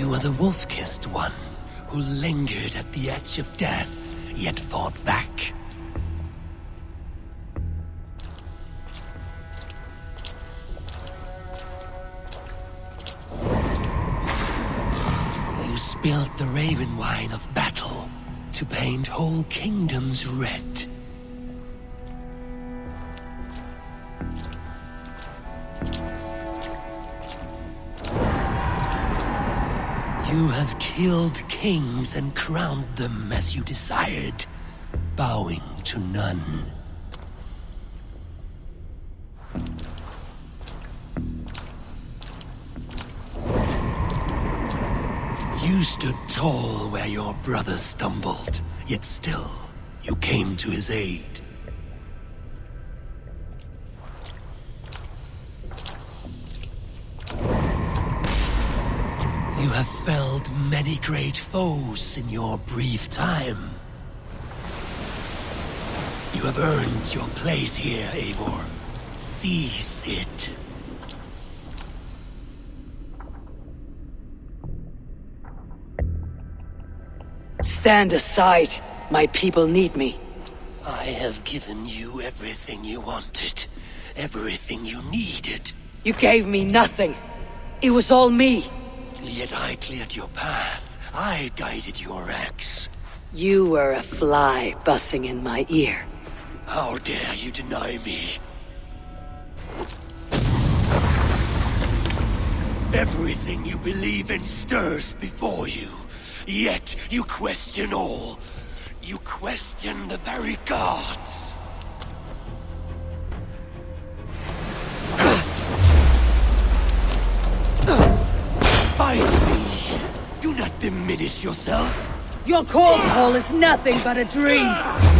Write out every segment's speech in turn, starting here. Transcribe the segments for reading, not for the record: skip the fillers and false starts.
You are the wolf-kissed one, who lingered at the edge of death, yet fought back. You spilled the raven wine of battle to paint whole kingdoms red. You have killed kings and crowned them as you desired, bowing to none. You stood tall where your brother stumbled, yet still you came to his aid. You have felled many great foes in your brief time. You have earned your place here, Eivor. Seize it. Stand aside. My people need me. I have given you everything you wanted, everything you needed. You gave me nothing. It was all me. Yet I cleared your path. I guided your axe. You were a fly buzzing in my ear. How dare you deny me? Everything you believe in stirs before you. Yet you question all. You question the very gods. Fight me. Do not diminish yourself. Your cold soul is nothing but a dream.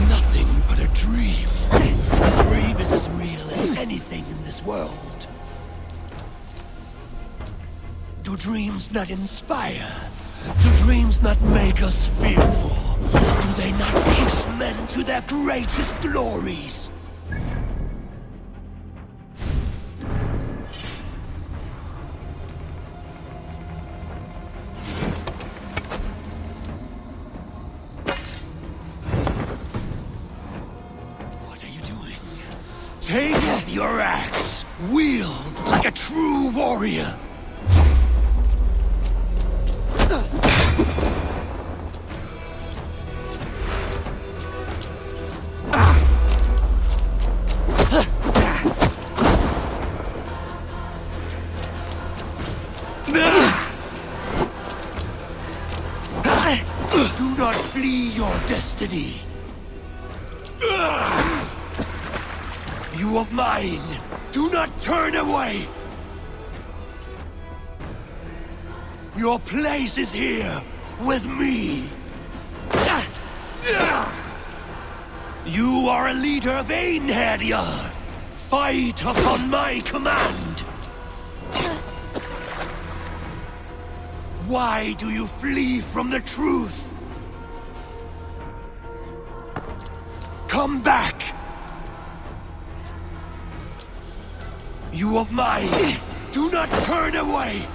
Nothing but a dream. A dream is as real as anything in this world. Do dreams not inspire? Do dreams not make us fearful? Do they not push men to their greatest glories? What are you doing? Take up your axe, wield like a true warrior. Do not flee your destiny. You are mine. Do not turn away. Your place is here with me. You are a leader of Einherjar. Fight upon my command. Why do you flee from the truth? Come back! You are mine! Do not turn away!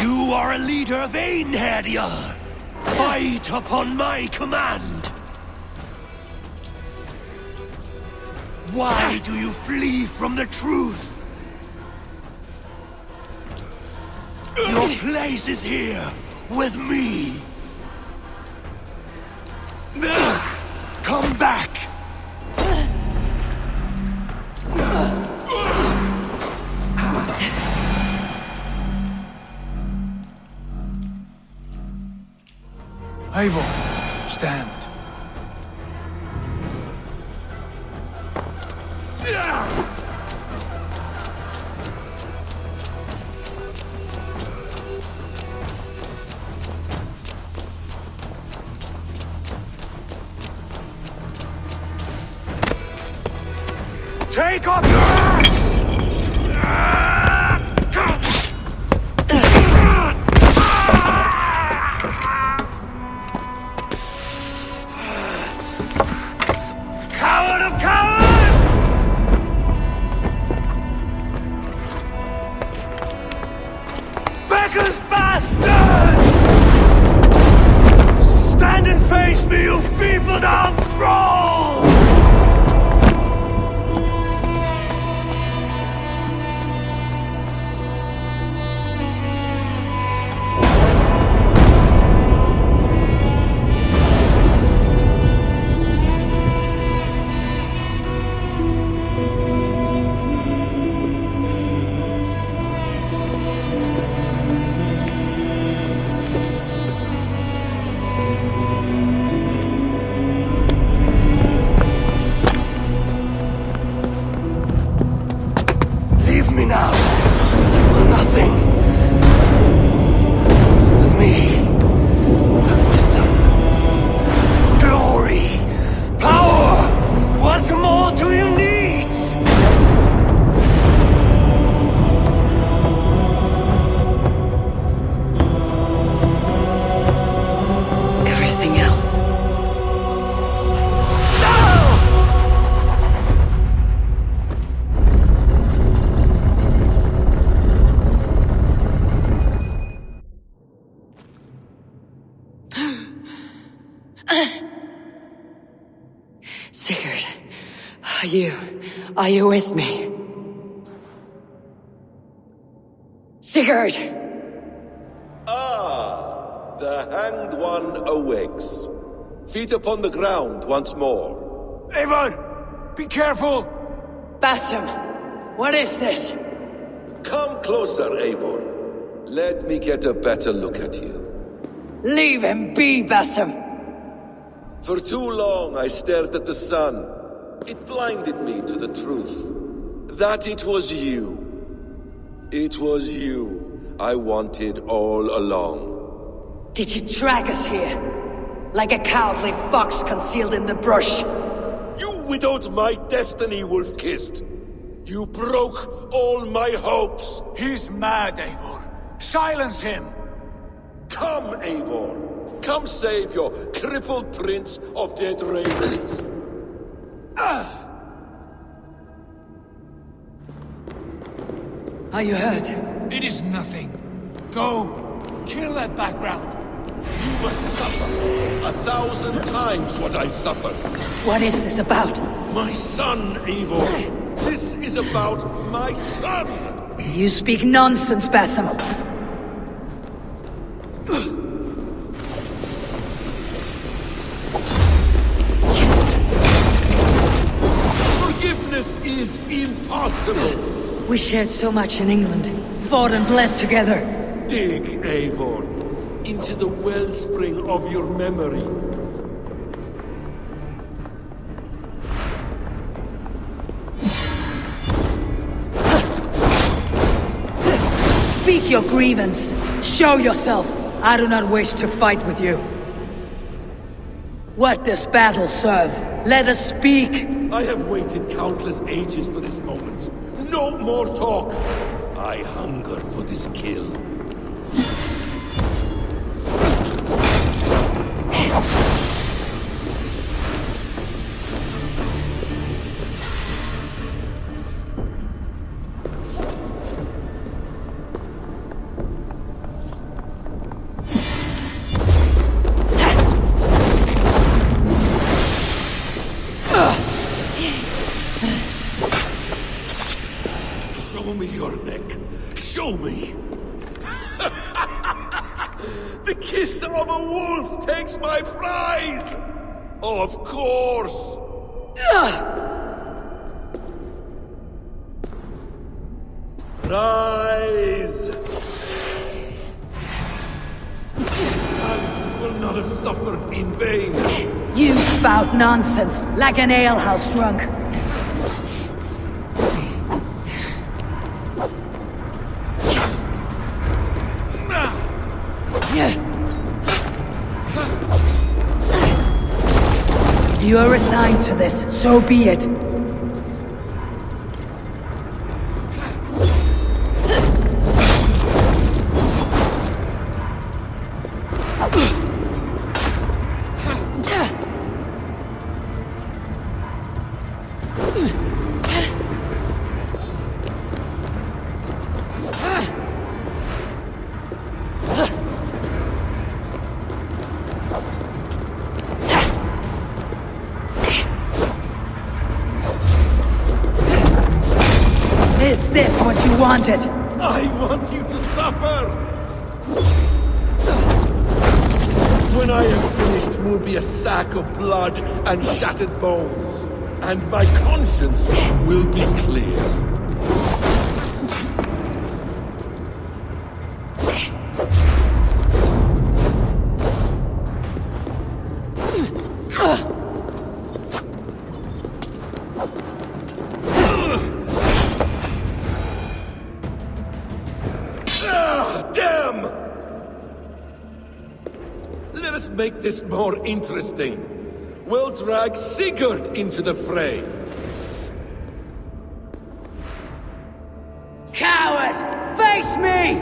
You are a leader of Einherjar. Fight upon my command. Why do you flee from the truth? Your place is here, with me. Come back! Eivor, stand. Take up your axe! Coward of cowards! Becker's bastard! Stand and face me, you feeble-down thrall! Leave me now. You are nothing. With me, have wisdom, glory, power. What more do you need? Everything else. Sigurd, are you with me? Sigurd! Ah, the Hanged One awakes. Feet upon the ground once more. Eivor, be careful! Basim, what is this? Come closer, Eivor. Let me get a better look at you. Leave him be, Basim! For too long I stared at the sun. It blinded me to the truth. That it was you. It was you I wanted all along. Did you drag us here? Like a cowardly fox concealed in the brush? You widowed my destiny, wolf-kissed. You broke all my hopes. He's mad, Eivor. Silence him! Come, Eivor. Come save your crippled prince of dead ravens. Are you hurt? It is nothing. Go! Kill that background! You must suffer 1,000 times what I suffered. What is this about? My son, Eivor. This is about my son. You speak nonsense, Basim. Forgiveness is impossible. We shared so much in England, fought and bled together. Dig, Eivor, into the wellspring of your memory. Speak your grievance. Show yourself. I do not wish to fight with you. What does battle serve? Let us speak. I have waited countless ages for this moment. No more talk. I hunger for this kill. Show me your neck. Show me. The kiss of a wolf takes my prize. Of course. Rise. Son will not have suffered in vain. You spout nonsense, like an alehouse drunk. You're assigned to this, so be it. Is this what you wanted? I want you to suffer! When I am finished, you will be a sack of blood and shattered bones. And my conscience will be clear. Damn! Let us make this more interesting. We'll drag Sigurd into the fray. Coward! Face me!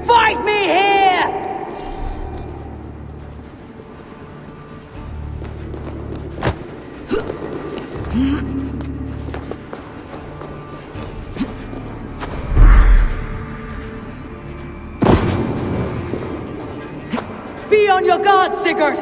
Fight me here! Be on your guard, Sigurd!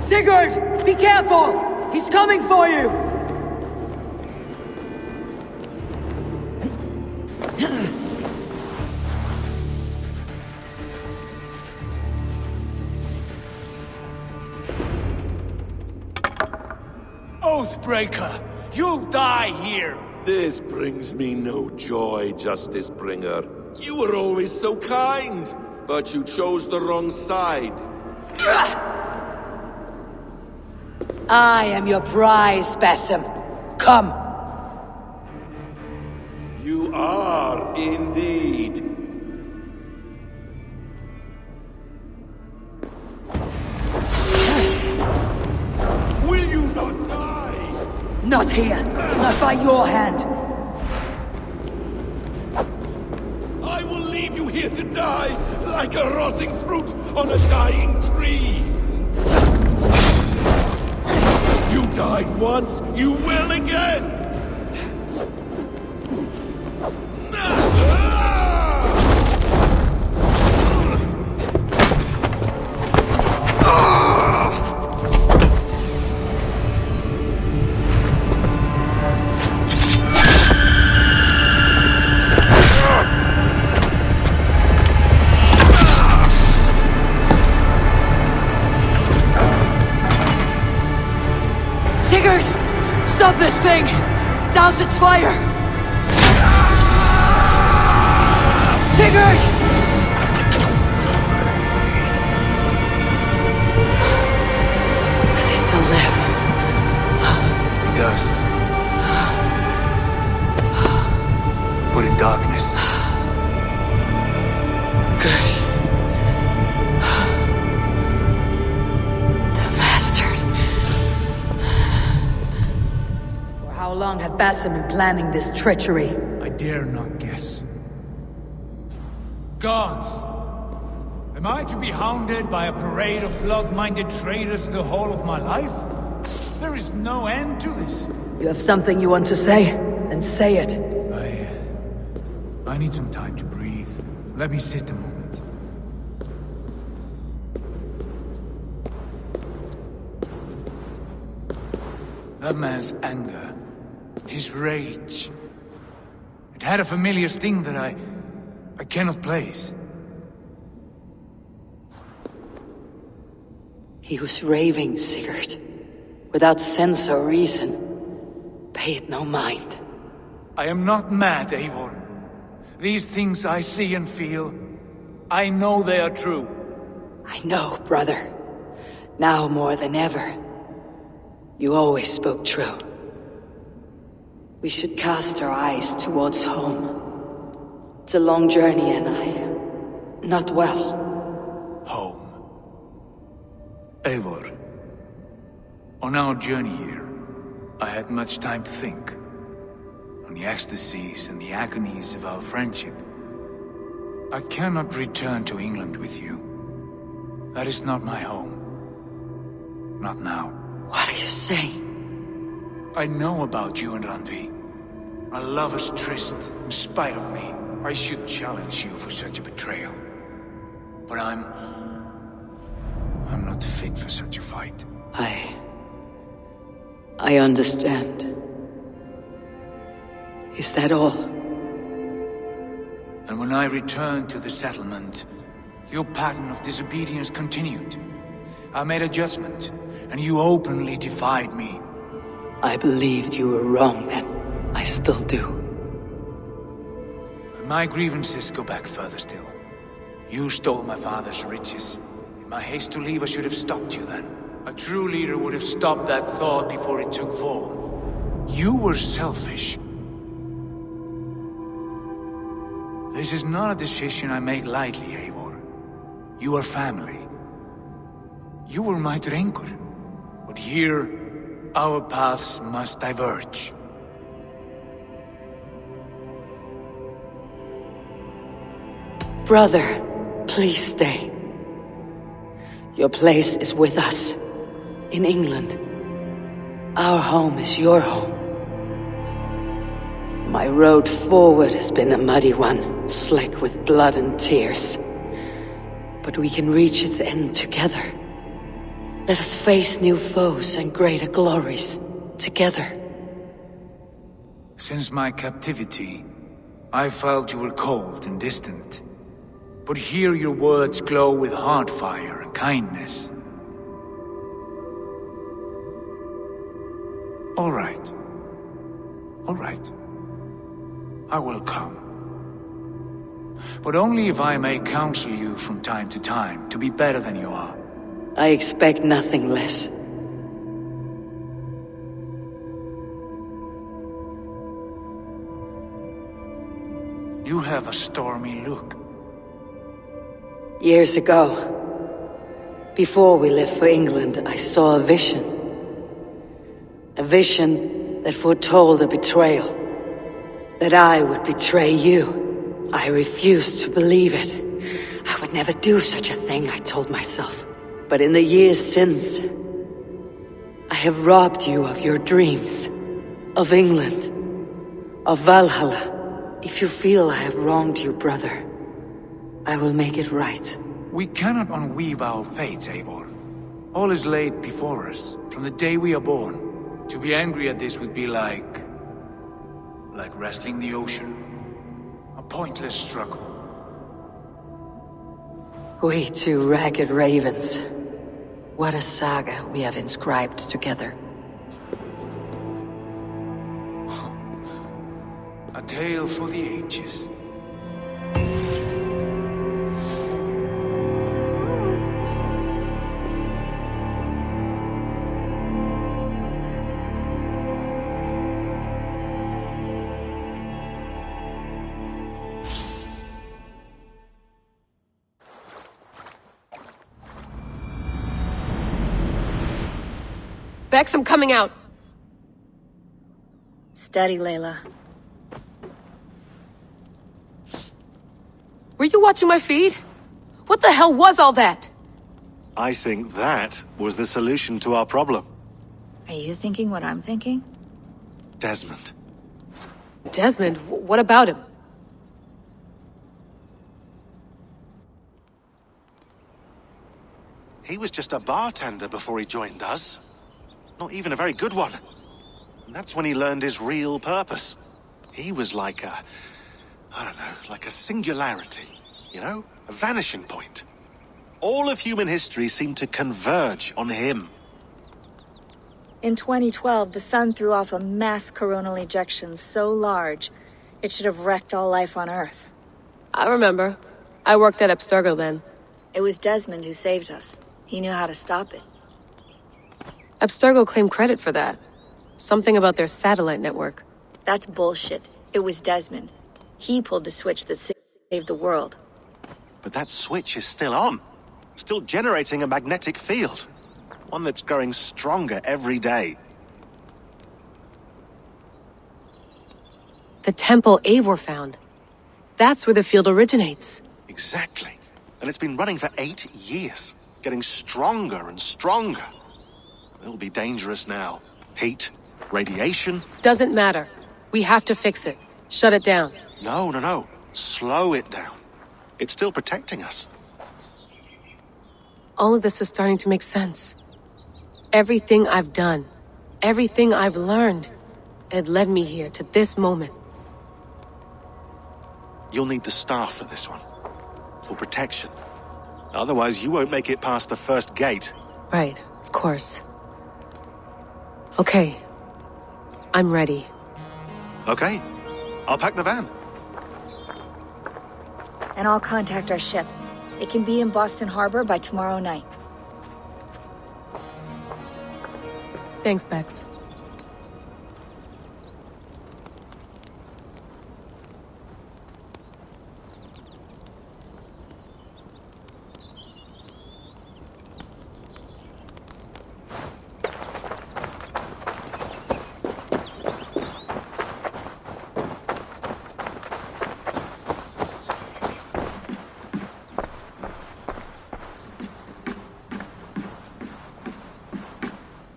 Sigurd! Be careful! He's coming for you! Oathbreaker! You die here! This brings me no joy, Justice Bringer. You were always so kind, but you chose the wrong side. I am your prize, Basim. Come. You are indeed. Will you not die? Not here. Not by your hand. I will leave you here to die like a rotting fruit on a dying tree. You died once, you will again! Sigurd! Stop this thing! Douse its fire! Sigurd! Does he still live? He does. But in darkness. Good. The bastard. For how long had Basim been planning this treachery? I dare not guess. Gods! Am I to be hounded by a parade of blood-minded traitors the whole of my life? There is no end to this. You have something you want to say? Then say it. I need some time to breathe. Let me sit a moment. That man's anger, his rage, it had a familiar sting that I cannot place. He was raving, Sigurd. Without sense or reason. Pay it no mind. I am not mad, Eivor. These things I see and feel, I know they are true. I know, brother. Now more than ever. You always spoke true. We should cast our eyes towards home. It's a long journey and I am not well. Home. Eivor. On our journey here, I had much time to think. On the ecstasies and the agonies of our friendship. I cannot return to England with you. That is not my home. Not now. What are you saying? I know about you and Randvi. A lover's tryst, in spite of me. I should challenge you for such a betrayal. But I'm not fit for such a fight. I understand. Is that all? And when I returned to the settlement, your pattern of disobedience continued. I made a judgment, and you openly defied me. I believed you were wrong then. I still do. And my grievances go back further still. You stole my father's riches. In my haste to leave, I should have stopped you then. A true leader would have stopped that thought before it took form. You were selfish. This is not a decision I make lightly, Eivor. You are family. You were my Drengur. But here, our paths must diverge. Brother, please stay. Your place is with us. In England. Our home is your home. My road forward has been a muddy one, slick with blood and tears. But we can reach its end together. Let us face new foes and greater glories, together. Since my captivity, I felt you were cold and distant. But here your words glow with heart fire and kindness. All right. All right. I will come. But only if I may counsel you from time to time to be better than you are. I expect nothing less. You have a stormy look. Years ago, before we left for England, I saw a vision. A vision that foretold a betrayal. That I would betray you. I refused to believe it. I would never do such a thing, I told myself. But in the years since, I have robbed you of your dreams. Of England. Of Valhalla. If you feel I have wronged you, brother, I will make it right. We cannot unweave our fates, Eivor. All is laid before us, from the day we are born. To be angry at this would be like wrestling the ocean. A pointless struggle. We two ragged ravens. What a saga we have inscribed together. A tale for the ages. Bex, I'm coming out. Steady, Layla. Were you watching my feed? What the hell was all that? I think that was the solution to our problem. Are you thinking what I'm thinking? Desmond. Desmond? What about him? He was just a bartender before he joined us. Not even a very good one. And that's when he learned his real purpose. He was like a... I don't know, like a singularity, you know? A vanishing point. All of human history seemed to converge on him. In 2012, the sun threw off a mass coronal ejection so large, it should have wrecked all life on Earth. I remember. I worked at Abstergo then. It was Desmond who saved us. He knew how to stop it. Abstergo claimed credit for that. Something about their satellite network. That's bullshit. It was Desmond. He pulled the switch that saved the world. But that switch is still on. Still generating a magnetic field. One that's growing stronger every day. The temple Eivor found. That's where the field originates. Exactly. And it's been running for 8 years. Getting stronger and stronger. It'll be dangerous now. Heat, radiation. Doesn't matter. We have to fix it. Shut it down. No. Slow it down. It's still protecting us. All of this is starting to make sense. Everything I've done, everything I've learned, it led me here to this moment. You'll need the staff for this one. For protection. Otherwise, you won't make it past the first gate. Right, of course. Okay. I'm ready. Okay. I'll pack the van. And I'll contact our ship. It can be in Boston Harbor by tomorrow night. Thanks, Bex.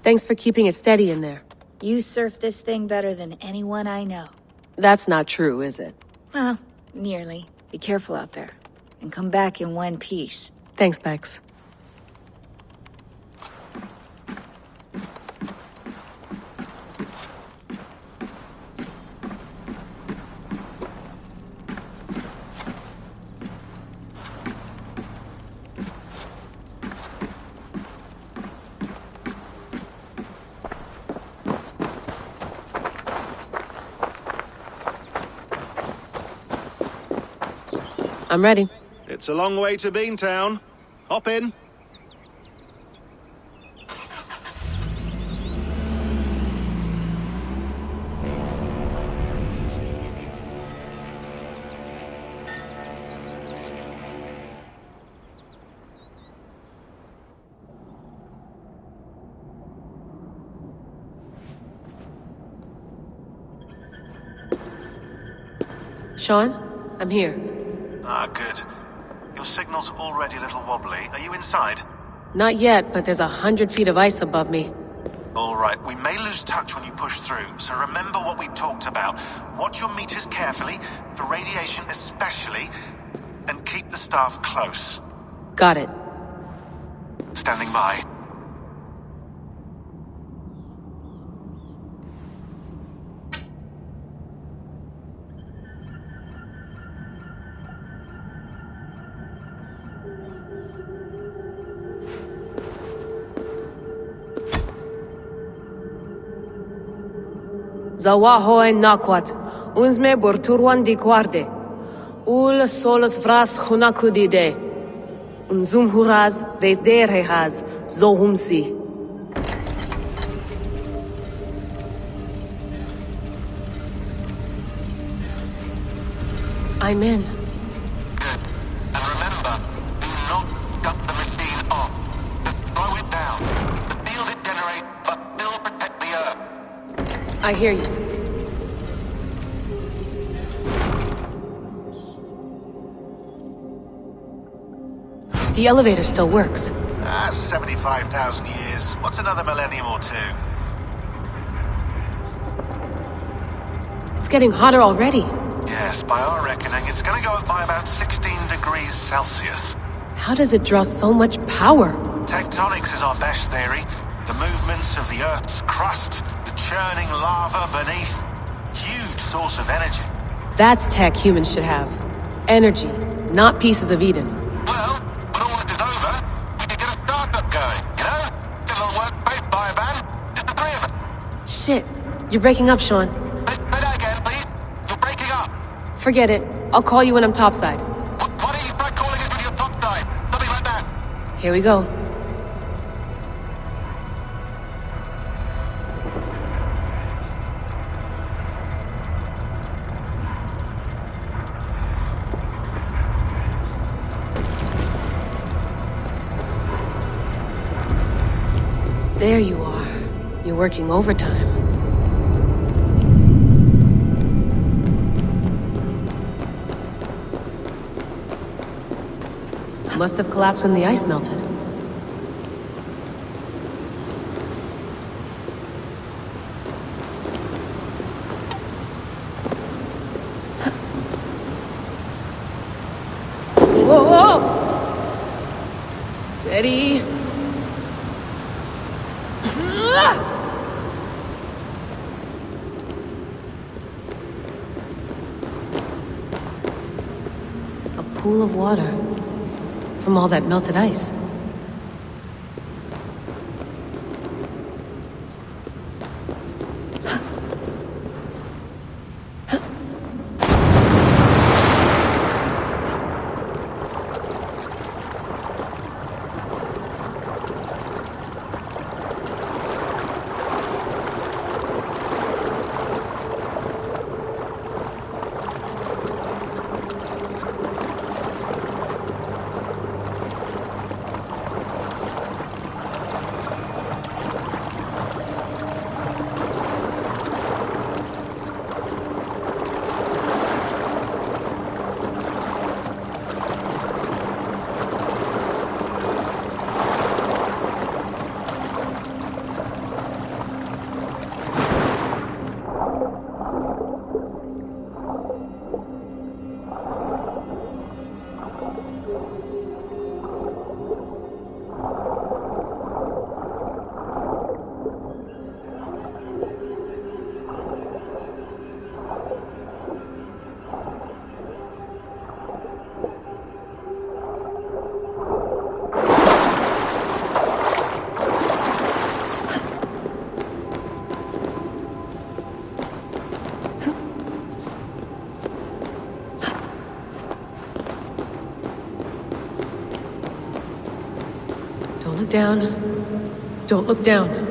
Thanks for keeping it steady in there. You surf this thing better than anyone I know. That's not true, is it? Well, nearly. Be careful out there. And come back in one piece. Thanks, Bex. I'm ready. It's a long way to Beantown. Hop in. Sean, I'm here. Ah, good. Your signal's already a little wobbly. Are you inside? Not yet, but there's 100 feet of ice above me. All right, we may lose touch when you push through, so remember what we talked about. Watch your meters carefully, for radiation especially, and keep the staff close. Got it. Standing by. Zawaho en nakwat, unzme borturwan di kwarde. Ul solos vras hunakudide. Unzum huraz, vesderehaz, zohumsi. I'm in. Good. And remember, do not cut the machine off. Just slow it down. The field it generates, but still protect the Earth. I hear you. The elevator still works. 75,000 years. What's another millennium or two? It's getting hotter already. Yes, by our reckoning, it's gonna go up by about 16 degrees Celsius. How does it draw so much power? Tectonics is our best theory. The movements of the Earth's crust, the churning lava beneath. Huge source of energy. That's tech humans should have. Energy, not pieces of Eden. Well, when all this is over, we can get a startup going, you know? Get a little workspace, buy a van, just the three of us. Shit, you're breaking up, Sean. Say that again, please. You're breaking up. Forget it. I'll call you when I'm topside. Why don't you try calling us when you're topside? Something like that. Here we go. There you are. You're working overtime. Must have collapsed when the ice melted. Whoa! Steady. A pool of water from all that melted ice. Don't look down. Don't look down.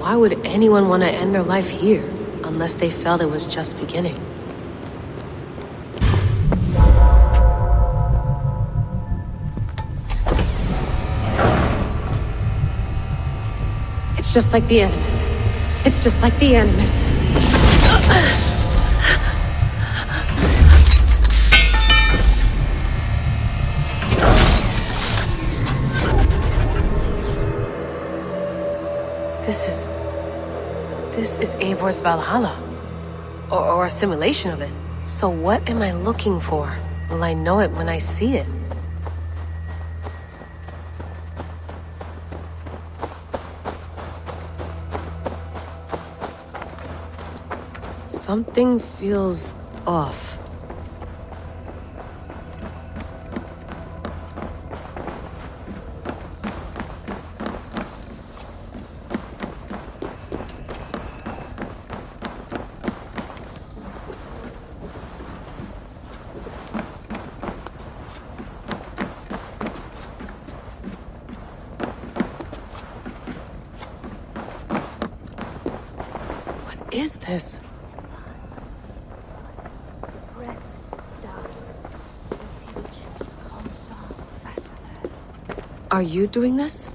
Why would anyone want to end their life here, unless they felt it was just beginning? It's just like the Animus. It's just like the Animus. This is Eivor's Valhalla. Or a simulation of it. So what am I looking for? Will I know it when I see it? Something feels off. What is this? Are you doing this?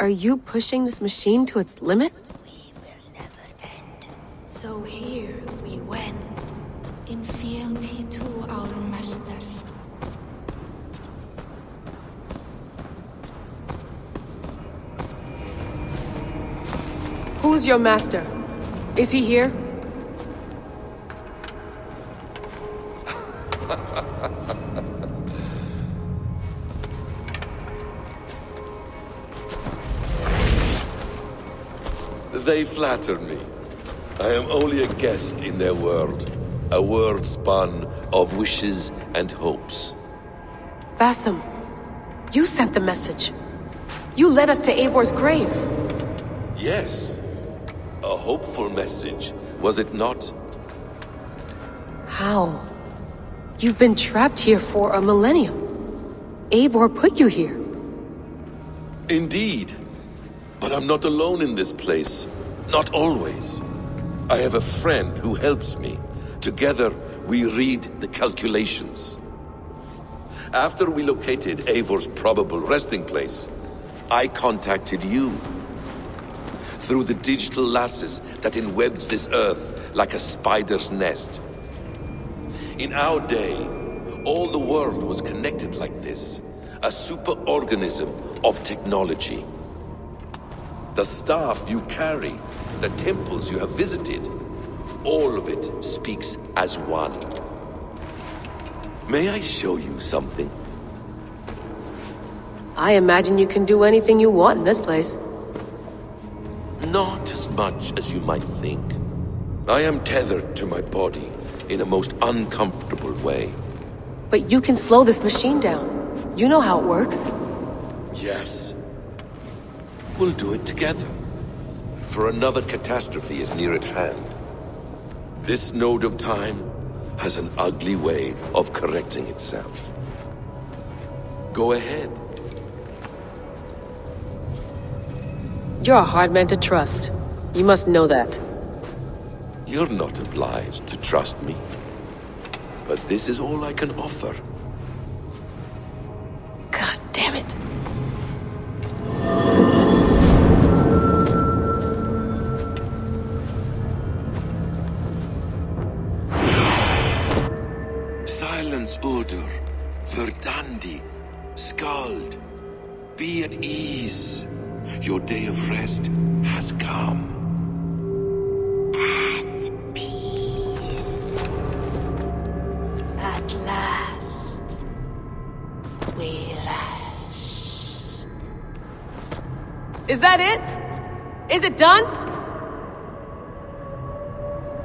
Are you pushing this machine to its limit? We will never end. So here we went, in fealty to our master. Who's your master? Is he here? They flatter me. I am only a guest in their world. A world spun of wishes and hopes. Basim, you sent the message. You led us to Eivor's grave. Yes. A hopeful message, was it not? How? You've been trapped here for a millennium. Eivor put you here. Indeed. But I'm not alone in this place. Not always. I have a friend who helps me. Together, we read the calculations. After we located Eivor's probable resting place, I contacted you. Through the digital lasses that enwebs this earth like a spider's nest. In our day, all the world was connected like this. A superorganism of technology. The staff you carry, the temples you have visited, all of it speaks as one. May I show you something? I imagine you can do anything you want in this place. Not as much as you might think. I am tethered to my body in a most uncomfortable way. But you can slow this machine down. You know how it works. Yes. We'll do it together. For another catastrophe is near at hand. This node of time has an ugly way of correcting itself. Go ahead. You're a hard man to trust. You must know that. You're not obliged to trust me. But this is all I can offer. God damn it. Silence, Udur. Verdandi. Skald. Be at ease. Your day of rest has come. At peace. At last, we rest. Is that it? Is it done?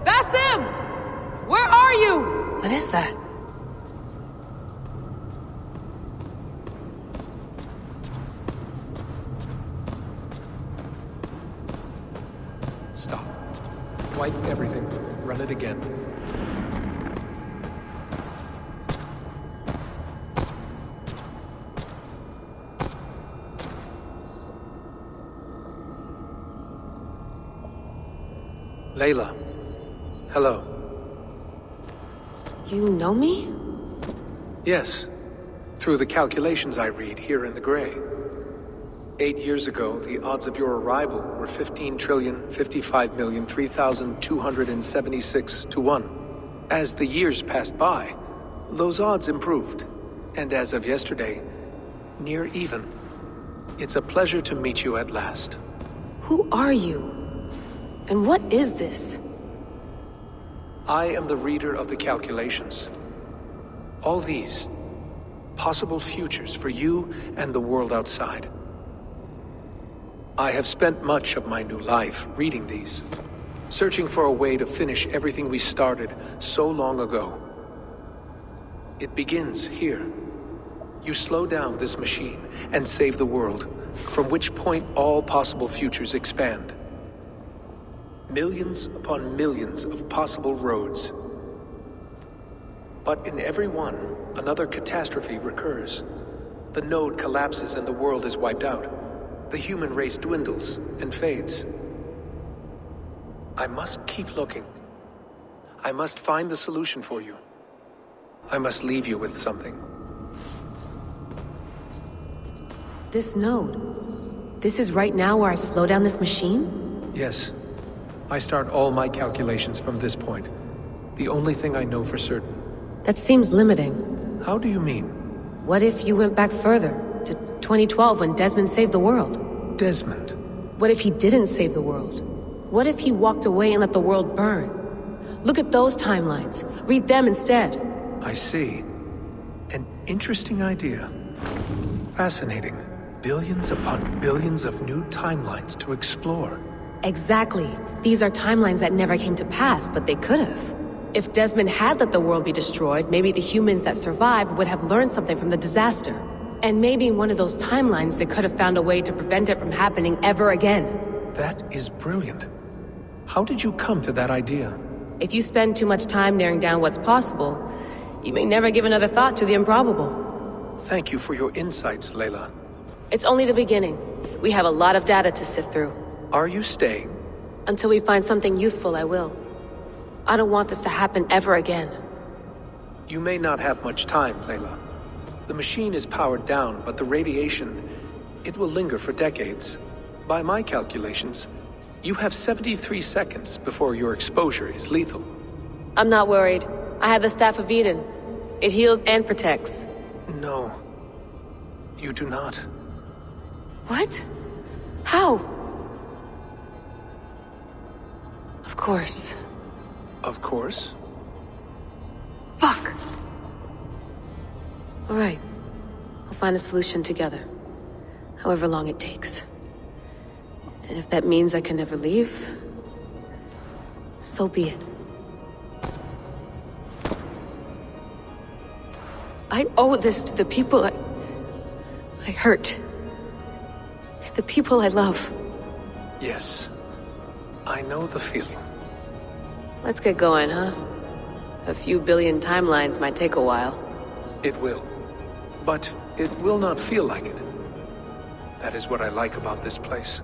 Basim! Where are you? What is that? Stop. Wipe everything. Run it again. Layla. Hello. You know me? Yes. Through the calculations I read here in the gray. 8 years ago, the odds of your arrival were 15,055,003,276 to 1. As the years passed by, those odds improved. And as of yesterday, near even. It's a pleasure to meet you at last. Who are you? And what is this? I am the reader of the calculations. All these possible futures for you and the world outside. I have spent much of my new life reading these, searching for a way to finish everything we started so long ago. It begins here. You slow down this machine and save the world, from which point all possible futures expand. Millions upon millions of possible roads. But in every one, another catastrophe recurs. The node collapses and the world is wiped out. The human race dwindles and fades. I must keep looking. I must find the solution for you. I must leave you with something. This node. This is right now where I slow down this machine? Yes. I start all my calculations from this point. The only thing I know for certain. That seems limiting. How do you mean? What if you went back further, to 2012 when Desmond saved the world? Desmond? What if he didn't save the world? What if he walked away and let the world burn? Look at those timelines. Read them instead. I see. An interesting idea. Fascinating. Billions upon billions of new timelines to explore. Exactly. These are timelines that never came to pass, but they could have. If Desmond had let the world be destroyed, maybe the humans that survived would have learned something from the disaster. And maybe in one of those timelines they could have found a way to prevent it from happening ever again. That is brilliant. How did you come to that idea? If you spend too much time narrowing down what's possible, you may never give another thought to the improbable. Thank you for your insights, Layla. It's only the beginning. We have a lot of data to sift through. Are you staying? Until we find something useful, I will. I don't want this to happen ever again. You may not have much time, Layla. The machine is powered down, but the radiation, it will linger for decades. By my calculations, you have 73 seconds before your exposure is lethal. I'm not worried. I have the Staff of Eden. It heals and protects. No. You do not. What? How? Of course. Of course. Fuck! All right. We'll find a solution together. However long it takes. And if that means I can never leave, so be it. I owe this to the people I hurt. The people I love. Yes. I know the feeling. Let's get going, huh? A few billion timelines might take a while. It will. But it will not feel like it. That is what I like about this place.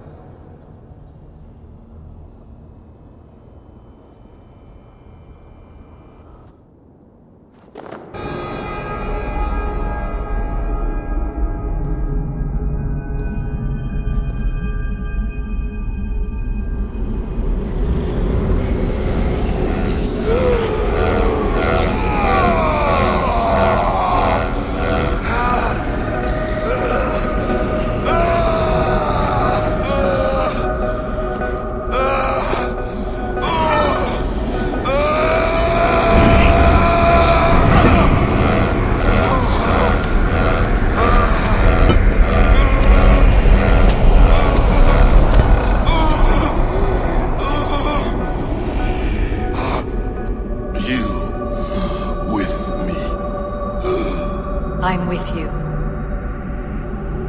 I'm with you.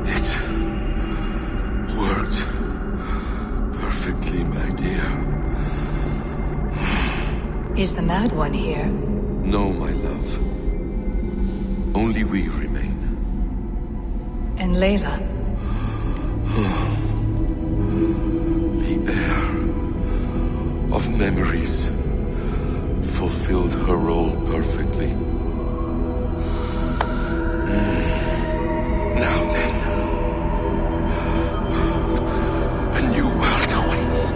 It worked perfectly, my dear. Is the Mad One here? No, my love. Only we remain. And Layla? The air of memories fulfilled her role perfectly. Now then, a new world awaits.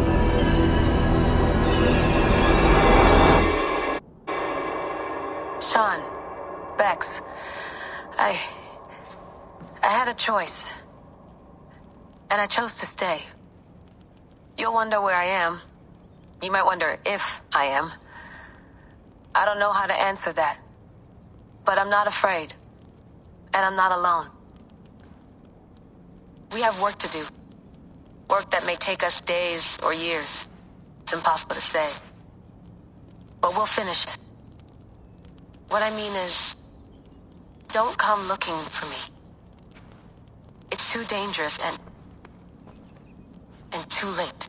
Sean, Bex, I had a choice. And I chose to stay. You'll wonder where I am. You might wonder if I am. I don't know how to answer that. But I'm not afraid. And I'm not alone. We have work to do. Work that may take us days or years. It's impossible to say. But we'll finish it. What I mean is, don't come looking for me. It's too dangerous and too late.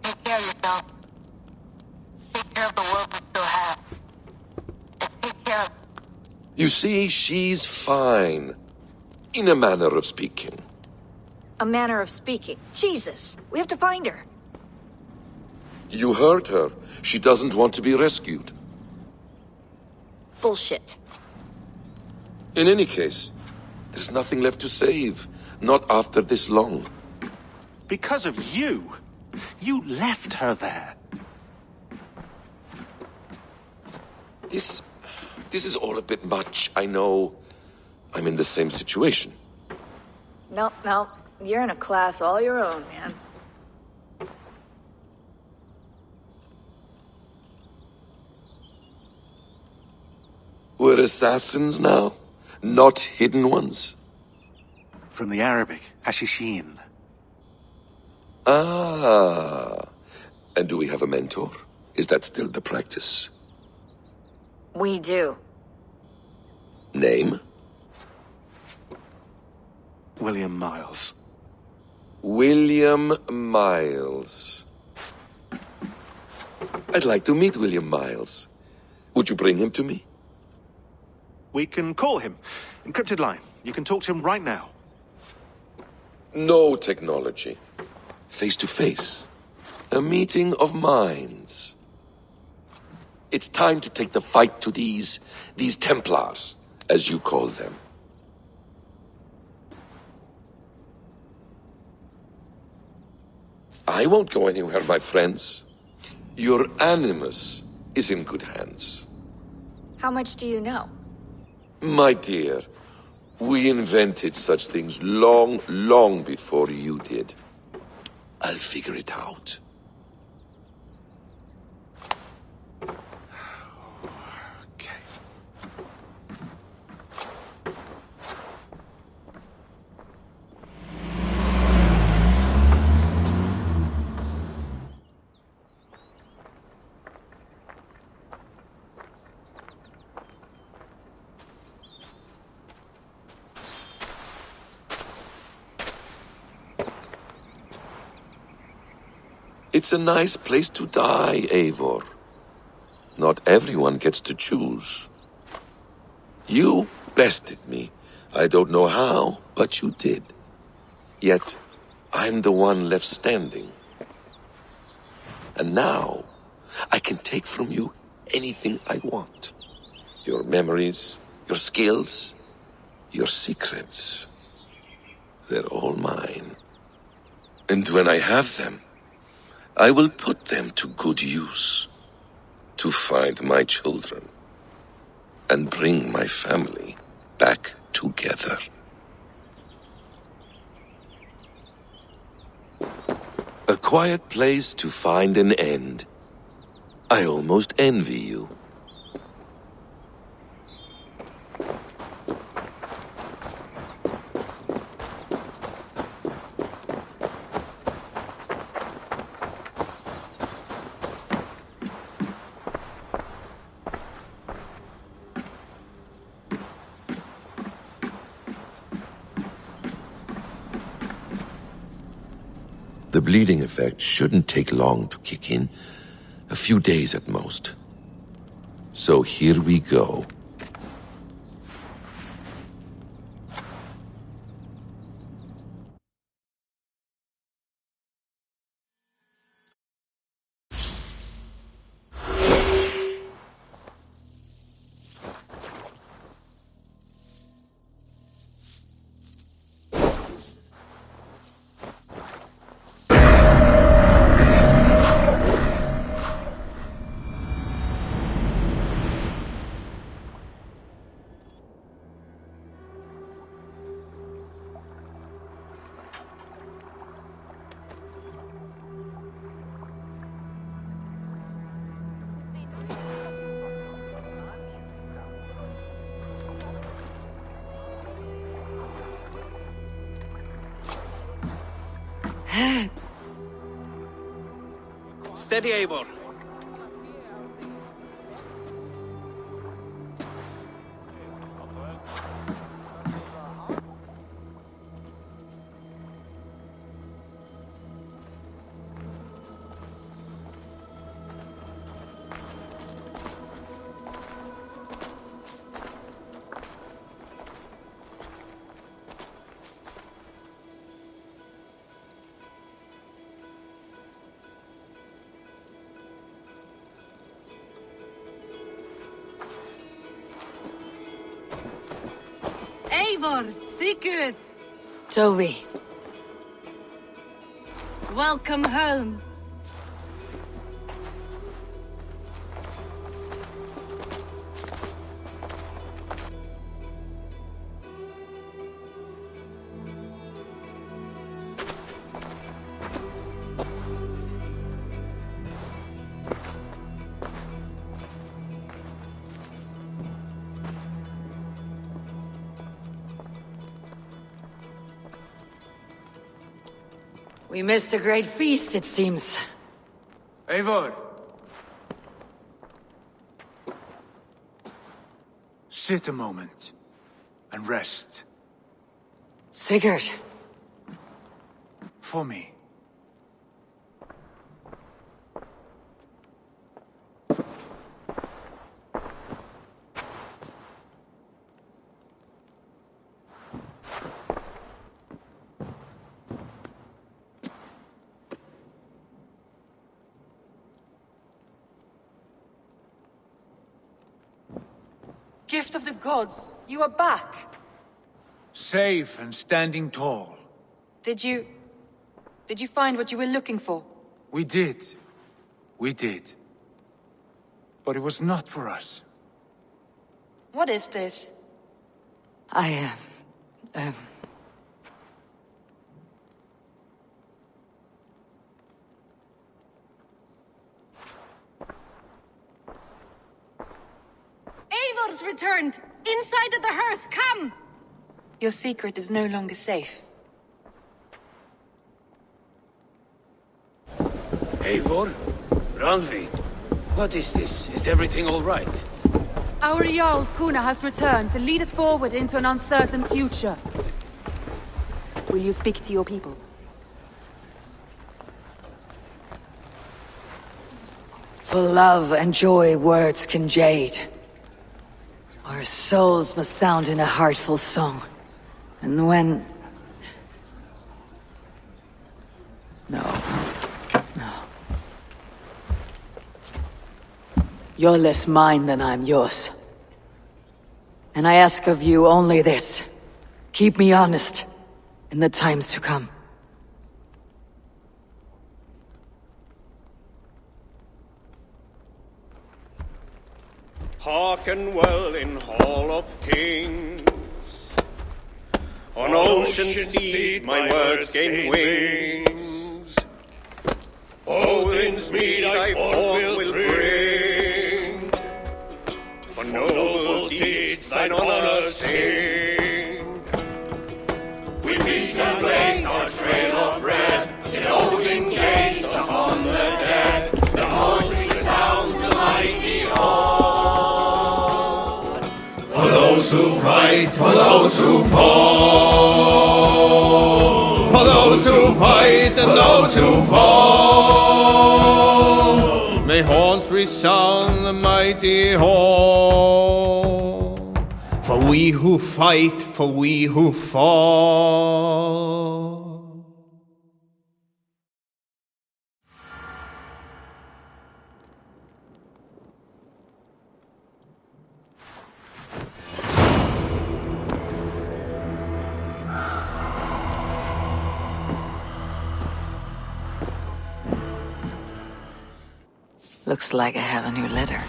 Take care of yourself. Take care of the world we still have. And take care of... You see, she's fine. In a manner of speaking. A manner of speaking. Jesus, we have to find her. You heard her. She doesn't want to be rescued. Bullshit. In any case, there's nothing left to save. Not after this long. Because of you. You left her there. This is all a bit much, I know. I'm in the same situation. No. You're in a class all your own, man. We're assassins now? Not hidden ones? From the Arabic, Hashishin. Ah. And do we have a mentor? Is that still the practice? We do. Name? William Miles. William Miles. I'd like to meet William Miles. Would you bring him to me? We can call him. Encrypted line. You can talk to him right now. No technology. Face to face. A meeting of minds. It's time to take the fight to these Templars, as you call them. I won't go anywhere, my friends. Your animus is in good hands. How much do you know? My dear, we invented such things long, long before you did. I'll figure it out. Okay. It's a nice place to die, Eivor. Not everyone gets to choose. You bested me. I don't know how, but you did. Yet, I'm the one left standing. And now, I can take from you anything I want. Your memories, your skills, your secrets. They're all mine. And when I have them, I will put them to good use. To find my children. And bring my family back together. A quiet place to find an end. I almost envy you. The bleeding effect shouldn't take long to kick in. A few days at most. So here we go. Steady, Eivor. Eivor, Sigurd, Toby. welcome home. We missed a great feast, it seems. Eivor! Sit a moment and rest. Sigurd. For me. Gift of the gods, you are back. Safe and standing tall. Did you find what you were looking for? We did. We did. But it was not for us. What is this? Eivor's returned! Inside of the hearth, come! Your secret is no longer safe. Eivor? Randvi? What is this? Is everything all right? Our Jarl's Kuna has returned to lead us forward into an uncertain future. Will you speak to your people? For love and joy words can jade. Our souls must sound in a heartful song. And when... No. You're less mine than I'm yours. And I ask of you only this. Keep me honest in the times to come. Hearken well in Hall of Kings. On ocean steed my words gain wings. Odin's mead I forth will bring. For noble deeds thine honor sing. We meet and blaze our trail of red, till Odin gazed upon the dead. The voice resound the mighty hall. For those who fight, for those who fall. For those who fight and those who fall. May horns resound the mighty hall. For we who fight, for we who fall. Looks like I have a new letter.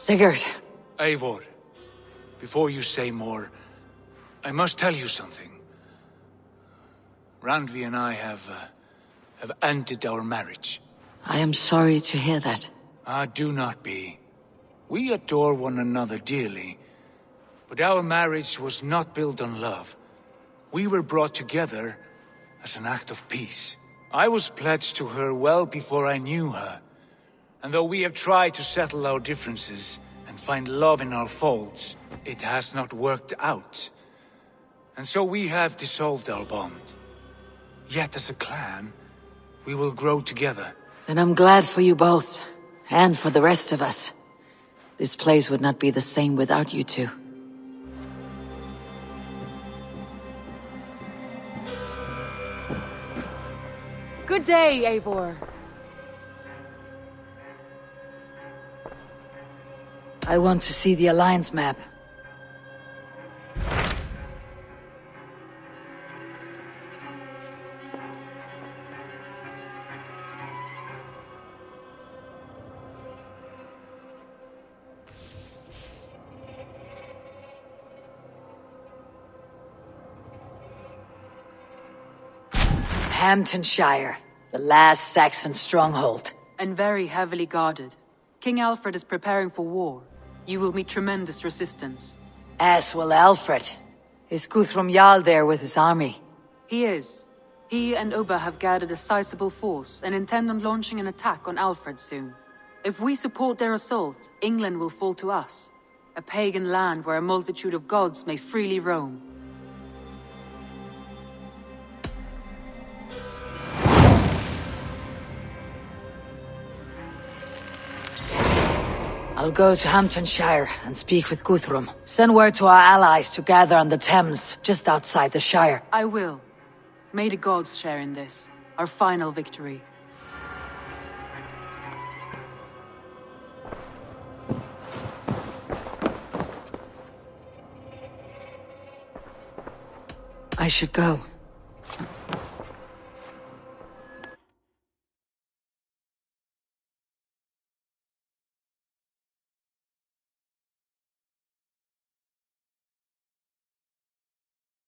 Sigurd. Eivor, before you say more, I must tell you something. Randvi and I have ended our marriage. I am sorry to hear that. Ah, do not be. We adore one another dearly, but our marriage was not built on love. We were brought together as an act of peace. I was pledged to her well before I knew her, and though we have tried to settle our differences and find love in our faults, it has not worked out. And so we have dissolved our bond. Yet as a clan, we will grow together. And I'm glad for you both, and for the rest of us. This place would not be the same without you two. Good day, Eivor. I want to see the Alliance map. Hamtunscire, the last Saxon stronghold. And very heavily guarded. King Alfred is preparing for war. You will meet tremendous resistance. As will Alfred. Is Guthrum Jarl there with his army? He is. He and Ubba have gathered a sizable force and intend on launching an attack on Alfred soon. If we support their assault, England will fall to us. A pagan land where a multitude of gods may freely roam. I'll go to Hamtunscire and speak with Guthrum. Send word to our allies to gather on the Thames, just outside the Shire. I will. May the gods share in this, our final victory. I should go.